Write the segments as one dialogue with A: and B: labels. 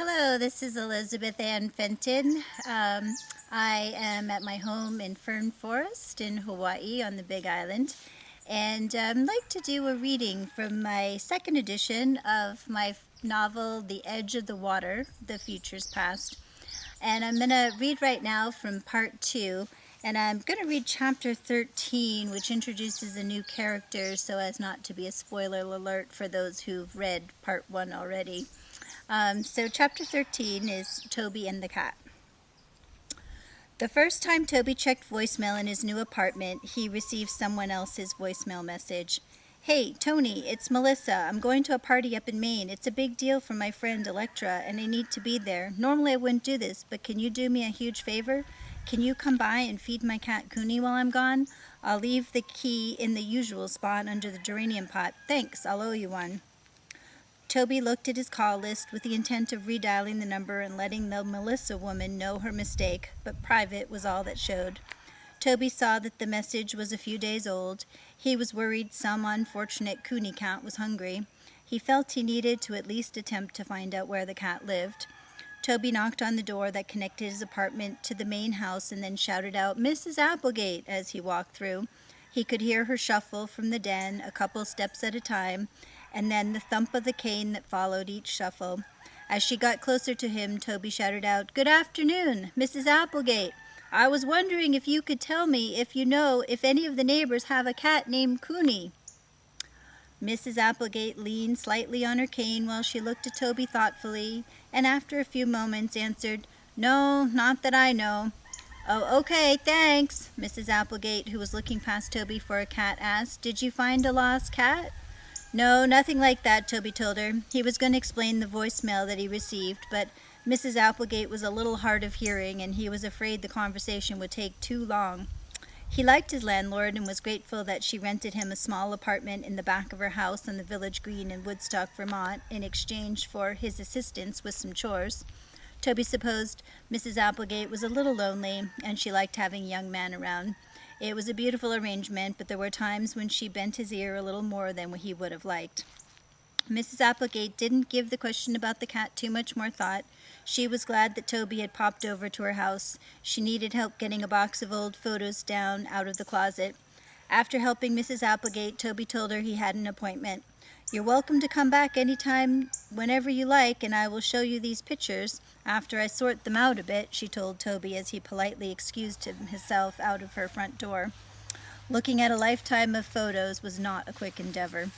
A: Hello, this is Elizabeth Ann Fenton. I am at my home in Fern Forest in Hawaii on the Big Island, and I'd like to do a reading from my second edition of my novel, The Edge of the Water, The Future's Past. And I'm going to read right now from part 2, and I'm going to read chapter 13, which introduces a new character so as not to be a spoiler alert for those who've read part 1 already. So chapter 13 is Toby and the Cat. The first time Toby checked voicemail in his new apartment, he received someone else's voicemail message. Hey, Tony, it's Melissa. I'm going to a party up in Maine. It's a big deal for my friend Electra, and I need to be there. Normally I wouldn't do this, but can you do me a huge favor? Can you come by and feed my cat Cooney while I'm gone? I'll leave the key in the usual spot under the geranium pot. Thanks, I'll owe you one. Toby looked at his call list with the intent of redialing the number and letting the Melissa woman know her mistake, but private was all that showed. Toby saw that the message was a few days old. He was worried some unfortunate Cooney cat was hungry. He felt he needed to at least attempt to find out where the cat lived. Toby knocked on the door that connected his apartment to the main house and then shouted out, "Mrs. Applegate," as he walked through. He could hear her shuffle from the den, a couple steps at a time, and then the thump of the cane that followed each shuffle. As she got closer to him, Toby shouted out, "Good afternoon, Mrs. Applegate. I was wondering if you could tell me if you know if any of the neighbors have a cat named Cooney." Mrs. Applegate leaned slightly on her cane while she looked at Toby thoughtfully, and after a few moments answered, "No, not that I know." "Oh, okay, thanks," Mrs. Applegate, who was looking past Toby for a cat, asked. "Did you find a lost cat?" "No, nothing like that," Toby told her. He was going to explain the voicemail that he received, but Mrs. Applegate was a little hard of hearing, and he was afraid the conversation would take too long. He liked his landlord and was grateful that she rented him a small apartment in the back of her house on the village green in Woodstock, Vermont, in exchange for his assistance with some chores. Toby supposed Mrs. Applegate was a little lonely, and she liked having a young man around. It was a beautiful arrangement, but there were times when she bent his ear a little more than he would have liked. Mrs. Applegate didn't give the question about the cat too much more thought. She was glad that Toby had popped over to her house. She needed help getting a box of old photos down out of the closet. After helping Mrs. Applegate, Toby told her he had an appointment. "You're welcome to come back any time, whenever you like, and I will show you these pictures after I sort them out a bit," she told Toby as he politely excused himself out of her front door. Looking at a lifetime of photos was not a quick endeavor.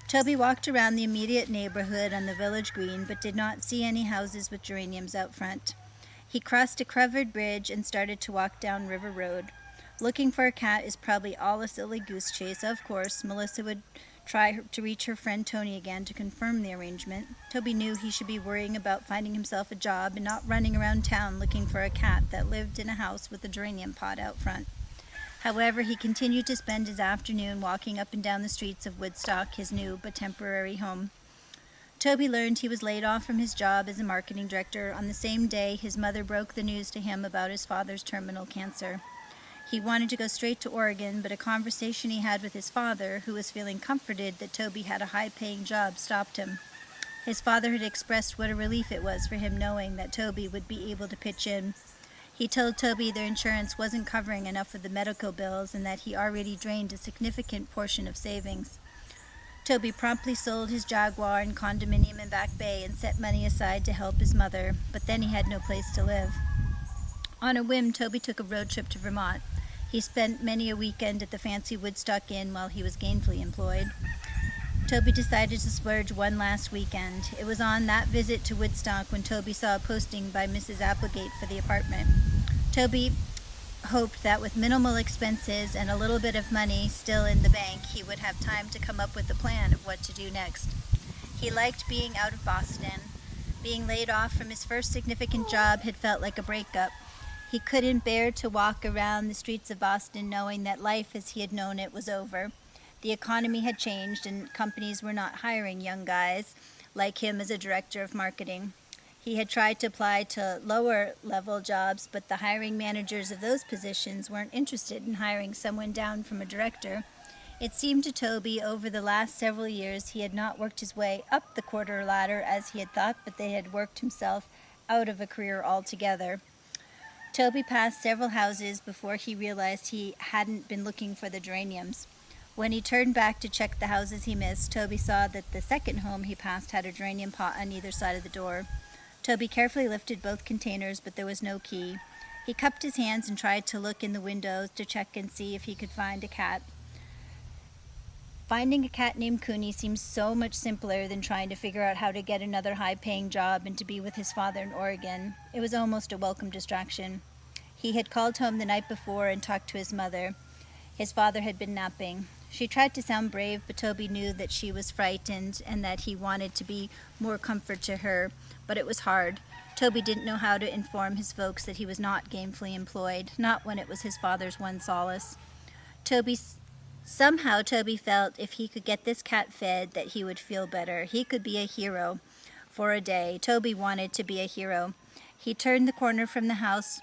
A: Toby walked around the immediate neighborhood on the village green, but did not see any houses with geraniums out front. He crossed a covered bridge and started to walk down River Road. Looking for a cat is probably all a silly goose chase. Of course, Melissa would try to reach her friend Tony again to confirm the arrangement. Toby knew he should be worrying about finding himself a job and not running around town looking for a cat that lived in a house with a geranium pot out front. However, he continued to spend his afternoon walking up and down the streets of Woodstock, his new but temporary home. Toby learned he was laid off from his job as a marketing director on the same day his mother broke the news to him about his father's terminal cancer. He wanted to go straight to Oregon, but a conversation he had with his father, who was feeling comforted that Toby had a high-paying job, stopped him. His father had expressed what a relief it was for him knowing that Toby would be able to pitch in. He told Toby their insurance wasn't covering enough of the medical bills and that he already drained a significant portion of savings. Toby promptly sold his Jaguar and condominium in Back Bay and set money aside to help his mother, but then he had no place to live. On a whim, Toby took a road trip to Vermont. He spent many a weekend at the fancy Woodstock Inn while he was gainfully employed. Toby decided to splurge one last weekend. It was on that visit to Woodstock when Toby saw a posting by Mrs. Applegate for the apartment. Toby hoped that with minimal expenses and a little bit of money still in the bank, he would have time to come up with a plan of what to do next. He liked being out of Boston. Being laid off from his first significant job had felt like a breakup. He couldn't bear to walk around the streets of Boston knowing that life as he had known it was over. The economy had changed and companies were not hiring young guys like him as a director of marketing. He had tried to apply to lower-level jobs, but the hiring managers of those positions weren't interested in hiring someone down from a director. It seemed to Toby over the last several years he had not worked his way up the corridor ladder as he had thought, but they had worked himself out of a career altogether. Toby passed several houses before he realized he hadn't been looking for the geraniums. When he turned back to check the houses he missed, Toby saw that the second home he passed had a geranium pot on either side of the door. Toby carefully lifted both containers, but there was no key. He cupped his hands and tried to look in the windows to check and see if he could find a cat. Finding a cat named Cooney seemed so much simpler than trying to figure out how to get another high-paying job and to be with his father in Oregon. It was almost a welcome distraction. He had called home the night before and talked to his mother. His father had been napping. She tried to sound brave, but Toby knew that she was frightened and that he wanted to be more comfort to her, but it was hard. Toby didn't know how to inform his folks that he was not gainfully employed, not when it was his father's one solace. Somehow Toby felt if he could get this cat fed that he would feel better. He could be a hero for a day. Toby wanted to be a hero. He turned the corner from the house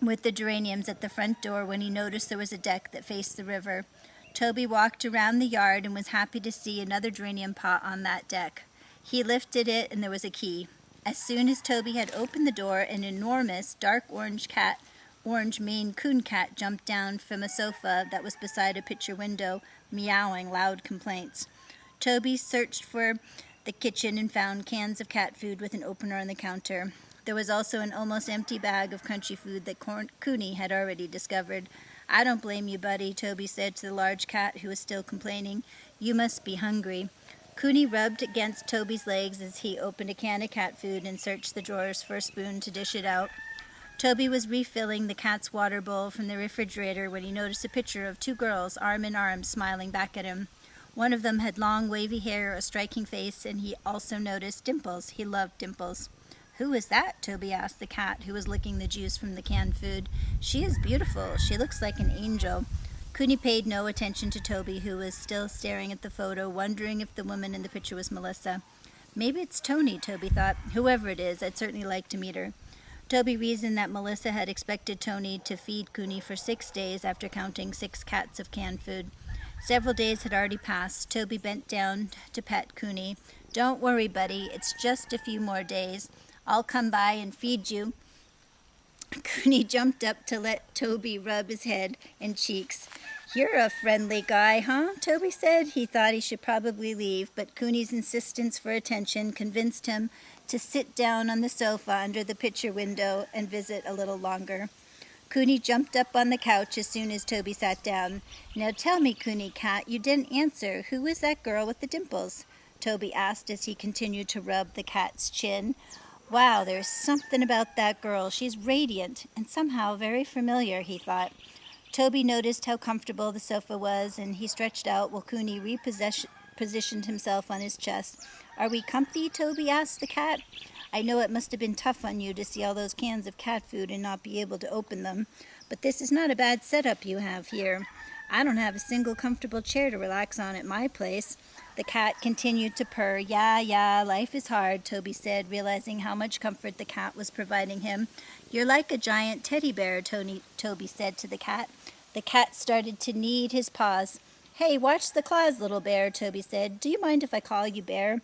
A: with the geraniums at the front door when he noticed there was a deck that faced the river. Toby walked around the yard and was happy to see another geranium pot on that deck. He lifted it and there was a key. As soon as Toby had opened the door, an enormous dark orange Maine Coon cat jumped down from a sofa that was beside a picture window, meowing loud complaints. Toby searched for the kitchen and found cans of cat food with an opener on the counter. There was also an almost empty bag of crunchy food that Cooney had already discovered. "I don't blame you, buddy," Toby said to the large cat, who was still complaining. "You must be hungry." Cooney rubbed against Toby's legs as he opened a can of cat food and searched the drawers for a spoon to dish it out. Toby was refilling the cat's water bowl from the refrigerator when he noticed a picture of two girls, arm in arm, smiling back at him. One of them had long, wavy hair, a striking face, and he also noticed dimples. He loved dimples. "Who is that?" Toby asked the cat, who was licking the juice from the canned food. "She is beautiful. She looks like an angel." Cooney paid no attention to Toby, who was still staring at the photo, wondering if the woman in the picture was Melissa. "Maybe it's Tony," Toby thought. "Whoever it is, I'd certainly like to meet her." Toby reasoned that Melissa had expected Tony to feed Cooney for 6 days after counting 6 cats of canned food. Several days had already passed. Toby bent down to pet Cooney. "Don't worry, buddy. It's just a few more days. I'll come by and feed you." Cooney jumped up to let Toby rub his head and cheeks. "You're a friendly guy, huh?" Toby said. He thought he should probably leave, but Cooney's insistence for attention convinced him to sit down on the sofa under the picture window and visit a little longer. Cooney jumped up on the couch as soon as Toby sat down. "Now tell me, Cooney cat, you didn't answer. Who is that girl with the dimples?" Toby asked as he continued to rub the cat's chin. "Wow, there's something about that girl. She's radiant and somehow very familiar," he thought. Toby noticed how comfortable the sofa was, and he stretched out while Cooney positioned himself on his chest. "Are we comfy?" Toby asked the cat. "I know it must have been tough on you to see all those cans of cat food and not be able to open them, but this is not a bad setup you have here. I don't have a single comfortable chair to relax on at my place." The cat continued to purr. Yeah, life is hard," Toby said, realizing how much comfort the cat was providing him. "You're like a giant teddy bear," Toby said to the cat. The cat started to knead his paws. "Hey, watch the claws, little bear," Toby said. "Do you mind if I call you Bear?"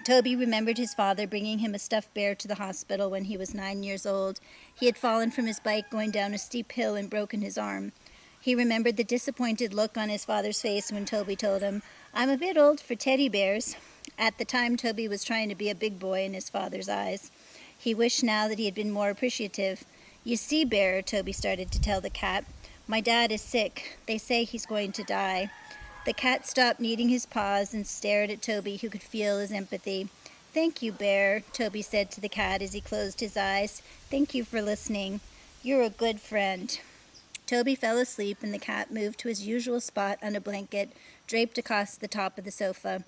A: Toby remembered his father bringing him a stuffed bear to the hospital when he was 9 years old. He had fallen from his bike going down a steep hill and broken his arm. He remembered the disappointed look on his father's face when Toby told him, "I'm a bit old for teddy bears." At the time, Toby was trying to be a big boy in his father's eyes. He wished now that he had been more appreciative. "You see, Bear," Toby started to tell the cat, "my dad is sick. They say he's going to die." The cat stopped kneading his paws and stared at Toby, who could feel his empathy. "Thank you, Bear," Toby said to the cat as he closed his eyes. "Thank you for listening. You're a good friend." Toby fell asleep, and the cat moved to his usual spot on a blanket draped across the top of the sofa.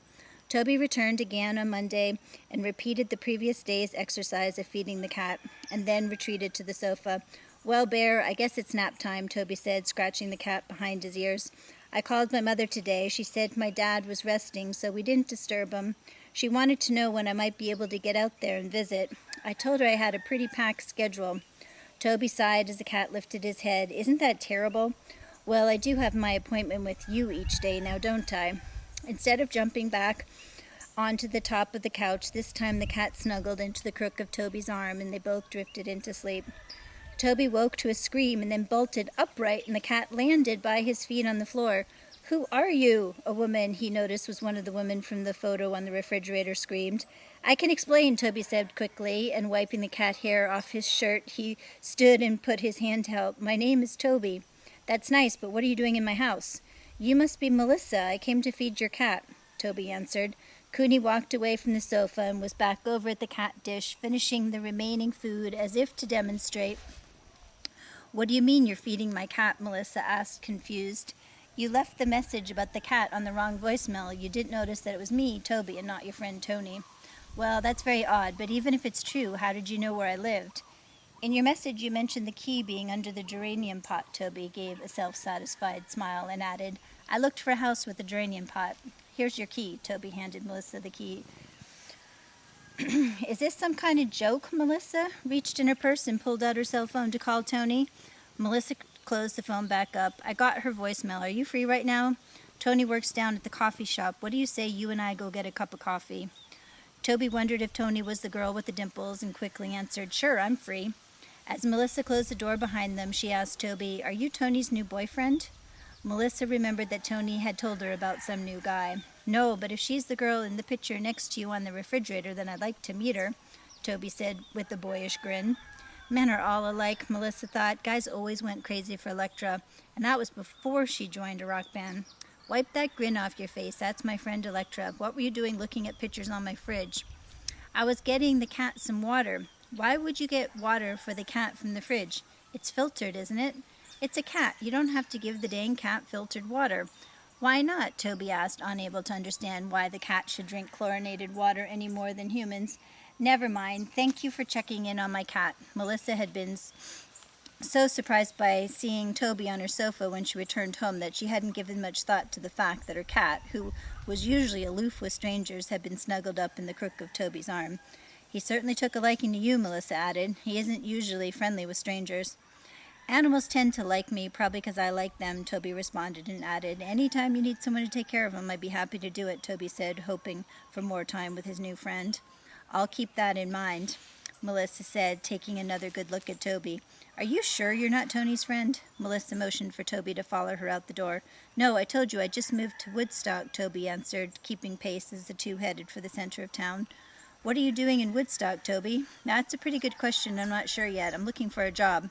A: Toby returned again on Monday and repeated the previous day's exercise of feeding the cat, and then retreated to the sofa. "Well, Bear, I guess it's nap time," Toby said, scratching the cat behind his ears. "I called my mother today. She said my dad was resting, so we didn't disturb him. She wanted to know when I might be able to get out there and visit. I told her I had a pretty packed schedule." Toby sighed as the cat lifted his head. "Isn't that terrible?" Well, I do have my appointment with you each day now, don't I? Instead of jumping back onto the top of the couch, this time the cat snuggled into the crook of Toby's arm and they both drifted into sleep. Toby woke to a scream and then bolted upright, and the cat landed by his feet on the floor. "Who are you?" a woman he noticed was one of the women from the photo on the refrigerator screamed. "I can explain," Toby said quickly, and wiping the cat hair off his shirt, he stood and put his hand out. "My name is Toby." "That's nice, but what are you doing in my house?" "You must be Melissa. I came to feed your cat," Toby answered. Cooney walked away from the sofa and was back over at the cat dish, finishing the remaining food as if to demonstrate. "What do you mean you're feeding my cat?" Melissa asked, confused. "You left the message about the cat on the wrong voicemail. You didn't notice that it was me, Toby, and not your friend Tony." "Well, that's very odd, but even if it's true, how did you know where I lived?" "In your message you mentioned the key being under the geranium pot." Toby gave a self-satisfied smile and added, "I looked for a house with a geranium pot." "Here's your key." Toby handed Melissa the key. "Is this some kind of joke?" Melissa reached in her purse and pulled out her cell phone to call Tony. Melissa closed the phone back up. "I got her voicemail. Are you free right now?" "Tony works down at the coffee shop. What do you say you and I go get a cup of coffee?" Toby wondered if Tony was the girl with the dimples and quickly answered, "Sure, I'm free." As Melissa closed the door behind them, she asked Toby, "Are you Tony's new boyfriend?" Melissa remembered that Tony had told her about some new guy. "No, but if she's the girl in the picture next to you on the refrigerator, then I'd like to meet her," Toby said with a boyish grin. Men are all alike, Melissa thought. Guys always went crazy for Electra, and that was before she joined a rock band. "Wipe that grin off your face. That's my friend Electra. What were you doing looking at pictures on my fridge?" "I was getting the cat some water." "Why would you get water for the cat from the fridge?" "It's filtered, isn't it?" "It's a cat. You don't have to give the dang cat filtered water." "Why not?" Toby asked, unable to understand why the cat should drink chlorinated water any more than humans. "Never mind. Thank you for checking in on my cat." Melissa had been so surprised by seeing Toby on her sofa when she returned home that she hadn't given much thought to the fact that her cat, who was usually aloof with strangers, had been snuggled up in the crook of Toby's arm. "He certainly took a liking to you," Melissa added. "He isn't usually friendly with strangers." "Animals tend to like me, probably because I like them," Toby responded and added, "Any time you need someone to take care of them, I'd be happy to do it," Toby said, hoping for more time with his new friend. "I'll keep that in mind," Melissa said, taking another good look at Toby. "Are you sure you're not Tony's friend?" Melissa motioned for Toby to follow her out the door. "No, I told you I just moved to Woodstock," Toby answered, keeping pace as the two headed for the center of town. "What are you doing in Woodstock, Toby?" "That's a pretty good question. I'm not sure yet. I'm looking for a job."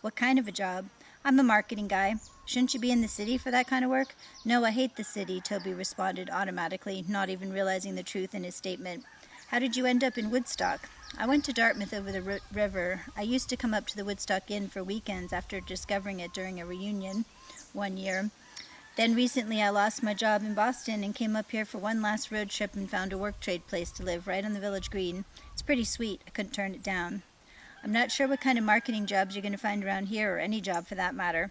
A: "What kind of a job?" "I'm a marketing guy." "Shouldn't you be in the city for that kind of work?" "No, I hate the city," Toby responded automatically, not even realizing the truth in his statement. "How did you end up in Woodstock?" "I went to Dartmouth over the river. I used to come up to the Woodstock Inn for weekends after discovering it during a reunion one year. Then recently I lost my job in Boston and came up here for one last road trip and found a work trade place to live right on the village green. It's pretty sweet. I couldn't turn it down." "I'm not sure what kind of marketing jobs you're going to find around here, or any job for that matter.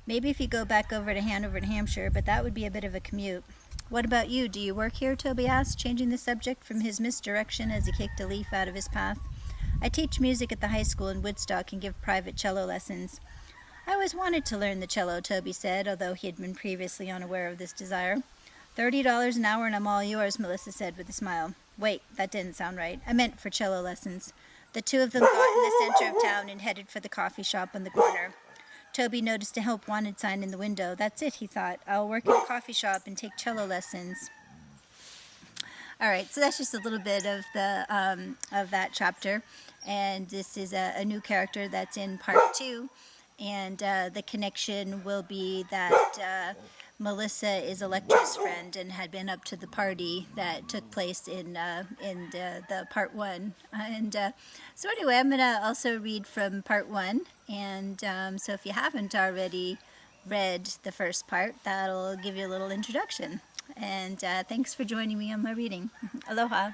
A: Maybe if you go back over to Hanover, New Hampshire, but that would be a bit of a commute." "What about you? Do you work here?" Toby asked, changing the subject from his misdirection as he kicked a leaf out of his path. "I teach music at the high school in Woodstock and give private cello lessons." "I always wanted to learn the cello," Toby said, although he had been previously unaware of this desire. $30 an hour and I'm all yours," Melissa said with a smile. "Wait, that didn't sound right. I meant for cello lessons." The two of them got in the center of town and headed for the coffee shop on the corner. Toby noticed a help wanted sign in the window. "That's it," he thought. "I'll work in a coffee shop and take cello lessons." All right, so that's just a little bit of that chapter, and this is a new character that's in part 2, and the connection will be that Melissa is Electra's friend and had been up to the party that took place in the part 1, and so anyway, I'm gonna also read from part 1, and so if you haven't already read the first part, that'll give you a little introduction. And thanks for joining me on my reading. Aloha.